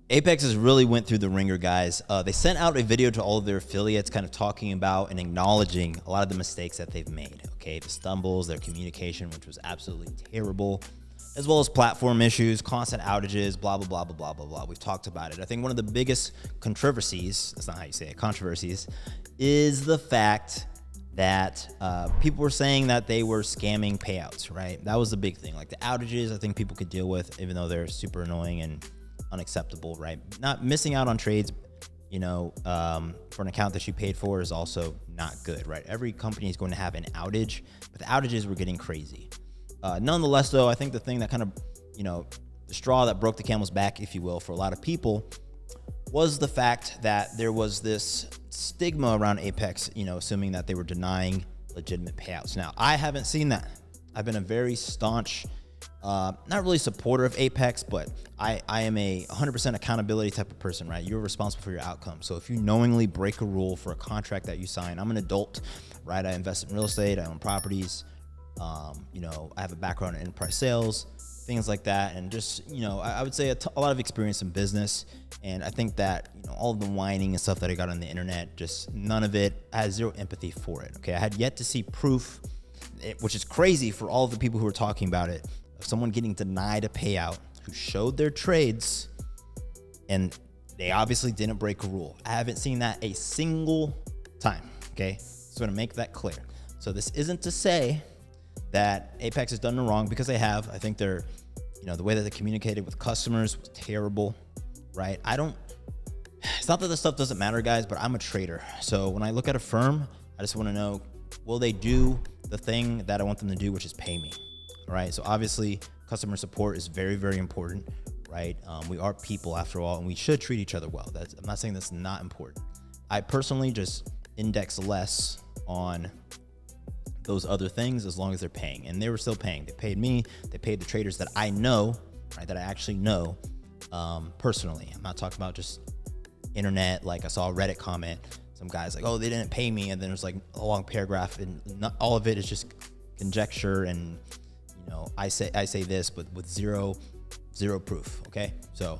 Apex has really went through the ringer, guys. They sent out a video to all of their affiliates kind of talking about and acknowledging a lot of the mistakes that they've made, okay? The stumbles, their communication, which was absolutely terrible, as well as platform issues, constant outages, blah, blah, blah, blah, blah, blah, blah. We've talked about it. I think one of the biggest controversies, that's not how you say it, controversies, is the fact that people were saying that they were scamming payouts, right? That was the big thing. Like the outages, I think people could deal with, even though they're super annoying and unacceptable, right? Not missing out on trades, for an account that you paid for is also not good, right? Every company is going to have an outage, but the outages were getting crazy. Nonetheless, though, I think the thing that kind of, the straw that broke the camel's back, if you will, for a lot of people was the fact that there was this stigma around Apex, assuming that they were denying legitimate payouts. Now, I haven't seen that. I've been a very staunch, not really supporter of Apex, but I am a 100% accountability type of person, right? You're responsible for your outcome. So if you knowingly break a rule for a contract that you sign, I'm an adult, right? I invest in real estate, I own properties, I have a background in enterprise sales, things like that. And just, I would say a lot of experience in business. And I think that, all of the whining and stuff that I got on the internet, just none of it, I had zero empathy for it. Okay. I had yet to see proof, which is crazy for all of the people who were talking about it, of someone getting denied a payout who showed their trades and they obviously didn't break a rule. I haven't seen that a single time. Okay. So I'm going to make that clear. So this isn't to say that Apex has done no wrong, because they have. I think they're, the way that they communicated with customers was terrible, right? It's not that this stuff doesn't matter, guys, but I'm a trader. So when I look at a firm, I just want to know, will they do the thing that I want them to do, which is pay me, all right? So obviously customer support is very, very important, right? We are people after all, and we should treat each other well. I'm not saying that's not important. I personally just index less on those other things as long as they're paying, and they were still paying. They paid me, they paid the traders that I know, right? That I actually know personally. I'm not talking about just internet. Like I saw a Reddit comment, some guys like, oh, they didn't pay me. And then there's like a long paragraph, and not all of it is just conjecture. And, I say this, but with zero proof. Okay. So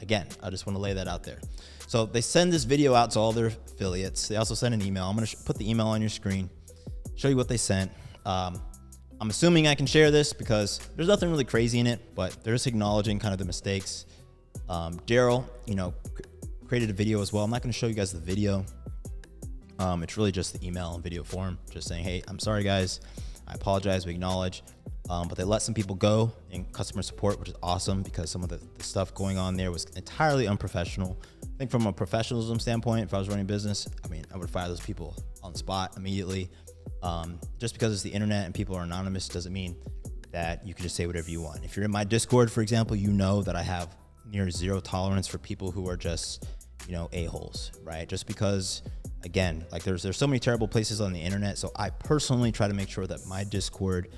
again, I just want to lay that out there. So they send this video out to all their affiliates. They also send an email. I'm going to put the email on your screen, show you what they sent. I'm assuming I can share this because there's nothing really crazy in it, but they're just acknowledging kind of the mistakes. Daryl, created a video as well. I'm not going to show you guys the video. It's really just the email and video form, just saying, hey, I'm sorry, guys. I apologize. We acknowledge. But they let some people go in customer support, which is awesome, because some of the stuff going on there was entirely unprofessional. I think from a professionalism standpoint, if I was running a business, I would fire those people on the spot immediately. Just because it's the internet and people are anonymous doesn't mean that you can just say whatever you want. If you're in my Discord, for example, you know that I have near zero tolerance for people who are just, a-holes, right? Just because, again, like there's so many terrible places on the internet. So I personally try to make sure that my Discord,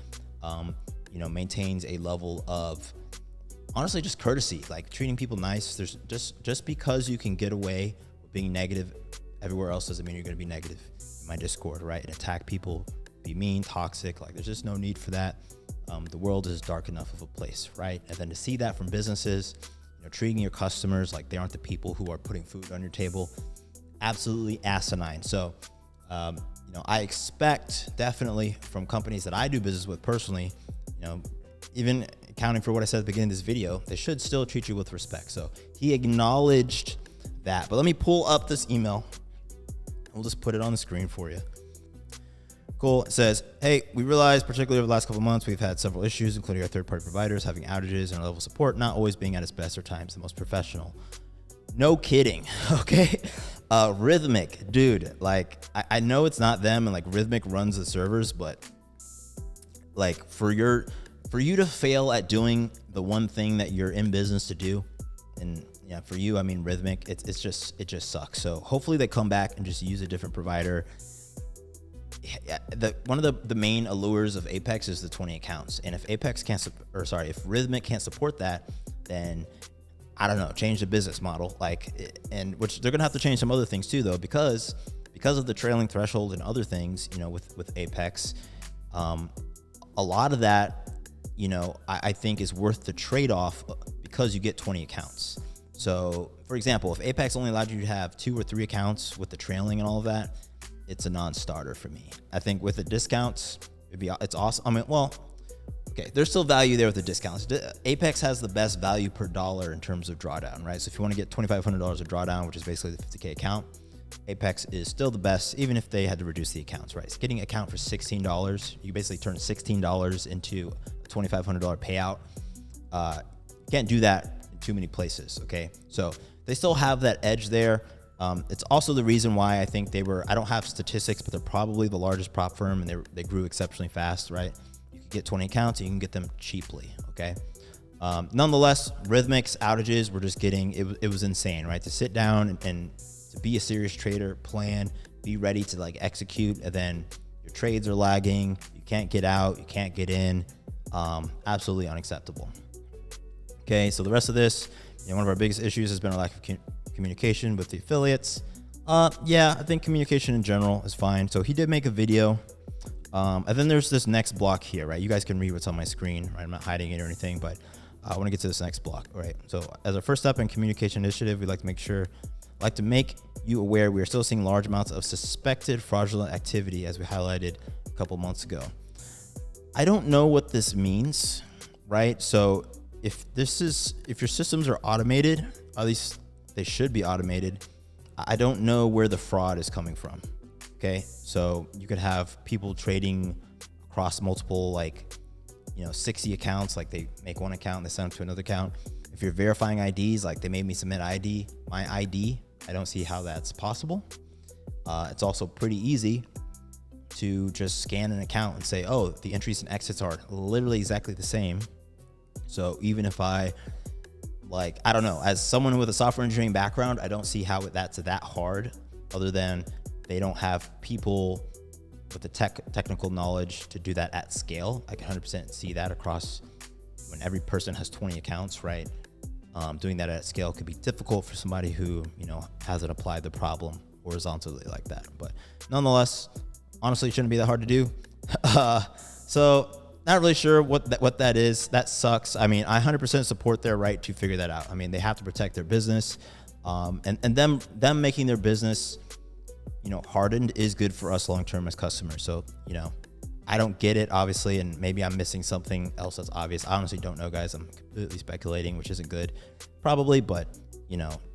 maintains a level of, honestly, just courtesy, like treating people nice. There's just because you can get away with being negative everywhere else doesn't mean you're going to be negative in my Discord, right? And attack people, be mean, toxic. Like there's just no need for that. The world is dark enough of a place, right? And then to see that from businesses, treating your customers like they aren't the people who are putting food on your table, absolutely asinine. So, I expect definitely from companies that I do business with personally, even accounting for what I said at the beginning of this video, they should still treat you with respect. So he acknowledged that. But let me pull up this email. We'll just put it on the screen for you. Cool. It says, hey, we realized particularly over the last couple of months, we've had several issues, including our third-party providers having outages and our level of support not always being at its best or times the most professional. No kidding. Okay. Rhythmic, dude, like I know it's not them, and like Rhythmic runs the servers, but like for you to fail at doing the one thing that you're in business to do, and yeah, for you, I mean Rhythmic, it just sucks. So hopefully they come back and just use a different provider. One of the main allures of Apex is the 20 accounts, and if if Rhythmic can't support that, then I don't know, change the business model, and which they're gonna have to change some other things too, though, because of the trailing threshold and other things, with Apex, a lot of that, I think is worth the trade-off because you get 20 accounts. So for example, if Apex only allowed you to have 2 or 3 accounts with the trailing and all of that, it's a non-starter for me. I think with the discounts, it's awesome. I mean, well, okay, there's still value there with the discounts. Apex has the best value per dollar in terms of drawdown, right? So if you want to get $2,500 of drawdown, which is basically the 50K account, Apex is still the best, even if they had to reduce the accounts, right? So getting an account for $16, you basically turn $16 into a $2,500 payout. Can't do that in too many places, okay? So they still have that edge there. It's also the reason why I think I don't have statistics, but they're probably the largest prop firm, and they grew exceptionally fast, right? You can get 20 accounts and you can get them cheaply, okay? Nonetheless, rhythmics, outages, we're just getting, it was insane, right? To sit down and to be a serious trader, plan, be ready to like execute, and then your trades are lagging, you can't get out, you can't get in, absolutely unacceptable. Okay, so the rest of this, one of our biggest issues has been a lack of communication with the affiliates. Yeah, I think communication in general is fine. So he did make a video, and then there's this next block here, right? You guys can read what's on my screen, right? I'm not hiding it or anything, but I want to get to this next block, right? So as our first step in communication initiative, we'd like to make you aware we are still seeing large amounts of suspected fraudulent activity, as we highlighted a couple months ago. I don't know what this means, right? So if your systems are automated, at least they should be automated, I don't know where the fraud is coming from. Okay, so you could have people trading across multiple 60 accounts, like they make one account and they send them to another account. If you're verifying IDs, like they made me submit my ID, I don't see how that's possible. It's also pretty easy to just scan an account and say, oh, the entries and exits are literally exactly the same. So even if I don't know, as someone with a software engineering background, I don't see how that's that hard, other than they don't have people with the technical knowledge to do that at scale. I can 100% see that across when every person has 20 accounts, right? Doing that at scale could be difficult for somebody who, hasn't applied the problem horizontally like that. But nonetheless, honestly, it shouldn't be that hard to do. So not really sure what that is. That sucks. I mean, I 100% support their right to figure that out. I mean, they have to protect their business, and them making their business, hardened is good for us long-term as customers. So, I don't get it, obviously, and maybe I'm missing something else that's obvious. I honestly don't know, guys. I'm completely speculating, which isn't good, probably, but,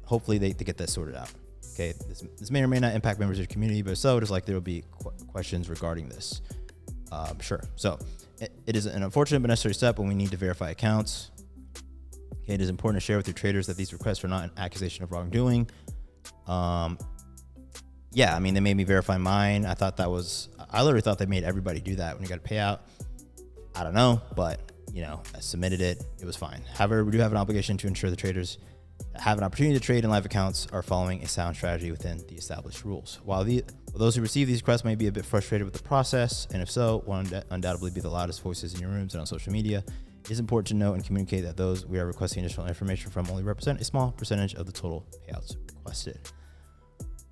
hopefully they get that sorted out. Okay, this may or may not impact members of your community, but so just like there will be questions regarding this. Sure. So it is an unfortunate but necessary step when we need to verify accounts. Okay, it is important to share with your traders that these requests are not an accusation of wrongdoing. Yeah, I mean, they made me verify mine. I literally thought they made everybody do that when you got a payout. I don't know, but I submitted it. It was fine. However, we do have an obligation to ensure the traders that have an opportunity to trade in live accounts are following a sound strategy within the established rules. While those who receive these requests may be a bit frustrated with the process, and if so, will undoubtedly be the loudest voices in your rooms and on social media, it is important to note and communicate that those we are requesting additional information from only represent a small percentage of the total payouts requested.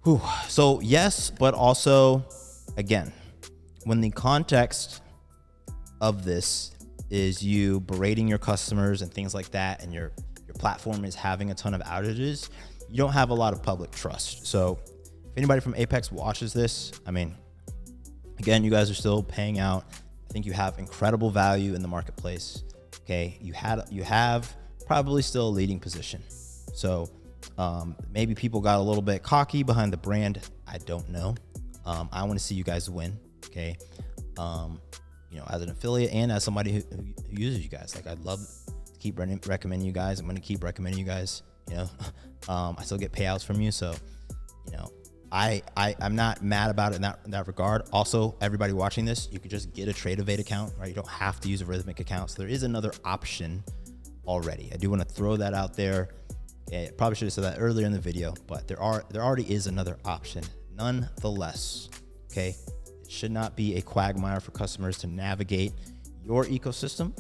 Whew. So yes, but also, again, when the context of this is you berating your customers and things like that, and your platform is having a ton of outages, you don't have a lot of public trust. So if anybody from Apex watches this, I mean, again, you guys are still paying out. I think you have incredible value in the marketplace. Okay, you have probably still a leading position. So maybe people got a little bit cocky behind the brand. I don't know. I want to see you guys win. Okay, as an affiliate and as somebody who uses you guys, I'd love to keep recommending you guys. I'm going to keep recommending you guys. I still get payouts from you, so I'm not mad about it in that regard. Also, everybody watching this, you could just get a Trade-Evade account, right? You don't have to use a Rhythmic account. So there is another option already. I do want to throw that out there. I probably should have said that earlier in the video, but there already is another option. Nonetheless, okay, it should not be a quagmire for customers to navigate your ecosystem.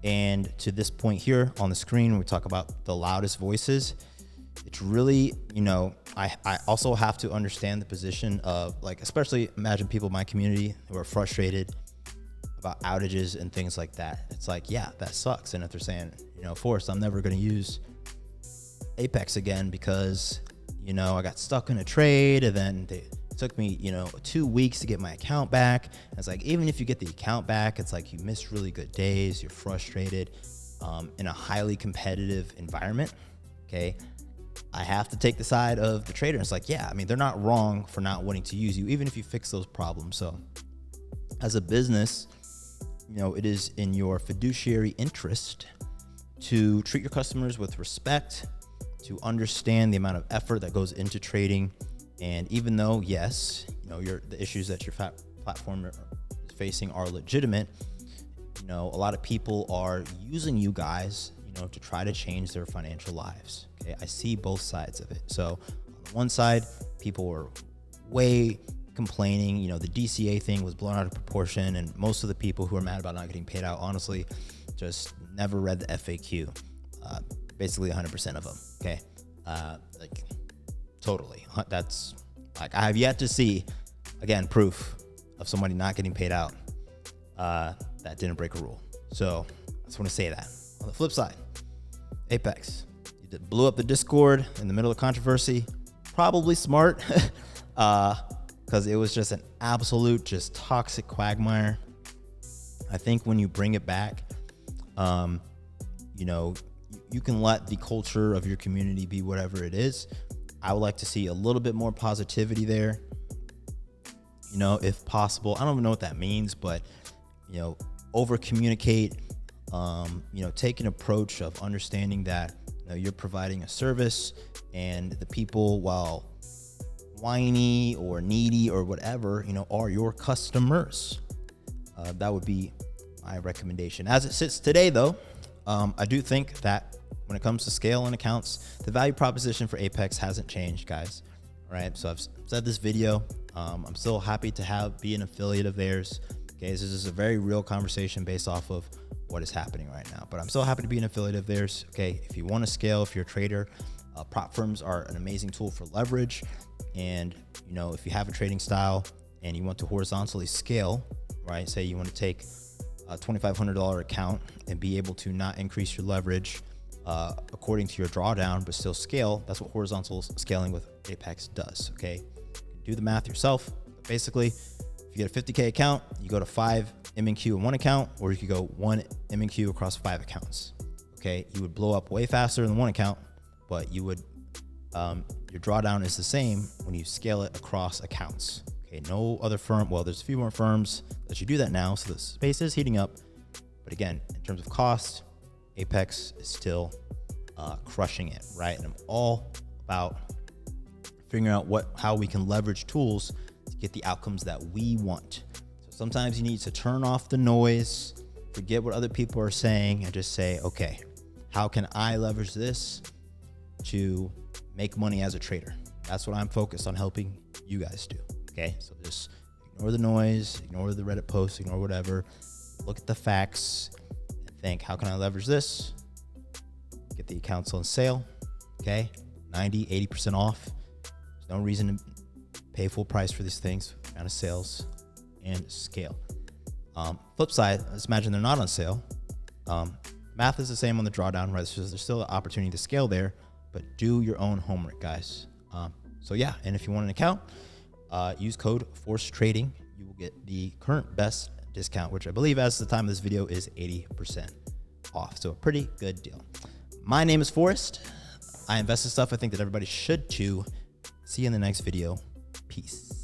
And to this point here on the screen, we talk about the loudest voices. It's really, I also have to understand the position of, especially imagine people in my community who are frustrated about outages and things like that. It's yeah, that sucks. And if they're saying, Forrest, I'm never going to use Apex again because, you know, I got stuck in a trade and then it took me, you know, 2 weeks to get my account back. And it's like, even if you get the account back, it's like you missed really good days, you're frustrated in a highly competitive environment. Okay. I have to take the side of the trader. It's like, yeah, I mean, they're not wrong for not wanting to use you, even if you fix those problems. So as a business, you know, it is in your fiduciary interest to treat your customers with respect, to understand the amount of effort that goes into trading. And even though, yes, you know, the issues that your platform is facing are legitimate, you know, a lot of people are using you guys, you know, to try to change their financial lives. Okay, I see both sides of it. So on the one side, people were way complaining, you know, the DCA thing was blown out of proportion, and most of the people who are mad about not getting paid out, honestly, just never read the FAQ. Basically 100% of them. Okay. Like totally. That's like, I have yet to see, again, proof of somebody not getting paid out that didn't break a rule. So I just want to say that. On the flip side, Apex, you blew up the Discord in the middle of controversy. Probably smart, because it was just an absolute, just toxic quagmire. I think when you bring it back, you know, you can let the culture of your community be whatever it is. I would like to see a little bit more positivity there, you know, if possible. I don't even know what that means, but, you know, over communicate, you know, take an approach of understanding that, you know, you're providing a service, and the people, while whiny or needy or whatever, you know, are your customers. That would be my recommendation. As it sits today, though, I do think that when it comes to scale and accounts, the value proposition for Apex hasn't changed, guys. All right. So I've said this video. I'm still happy to be an affiliate of theirs. Okay. This is a very real conversation based off of what is happening right now, but I'm still happy to be an affiliate of theirs. Okay. If you want to scale, if you're a trader, prop firms are an amazing tool for leverage. And, you know, if you have a trading style and you want to horizontally scale, right? Say you want to take a $2,500 account and be able to not increase your leverage according to your drawdown, but still scale. That's what horizontal scaling with Apex does. Okay. Do the math yourself. But basically, if you get a 50K account, you go to 5 M&Q in one account, or you could go 1 M&Q across 5 accounts. Okay. You would blow up way faster than one account, but you would, your drawdown is the same when you scale it across accounts. Okay, no other firm. Well, there's a few more firms that you do that now, so the space is heating up. But again, in terms of cost, Apex is still crushing it, right? And I'm all about figuring out how we can leverage tools to get the outcomes that we want. So sometimes you need to turn off the noise, forget what other people are saying, and just say, okay, how can I leverage this to make money as a trader? That's what I'm focused on helping you guys do. Okay, so just ignore the noise, ignore the Reddit posts, ignore whatever. Look at the facts and think, how can I leverage this? Get the accounts on sale. Okay, 90, 80% off. There's no reason to pay full price for these things. Amount of sales and scale. Flip side, let's imagine they're not on sale. Math is the same on the drawdown, right? So there's still an opportunity to scale there, but do your own homework, guys. So yeah, and if you want an account, use code ForrestTrading. You will get the current best discount, which I believe as the time of this video is 80% off. So a pretty good deal. My name is Forrest. I invest in stuff I think that everybody should too. See you in the next video. Peace.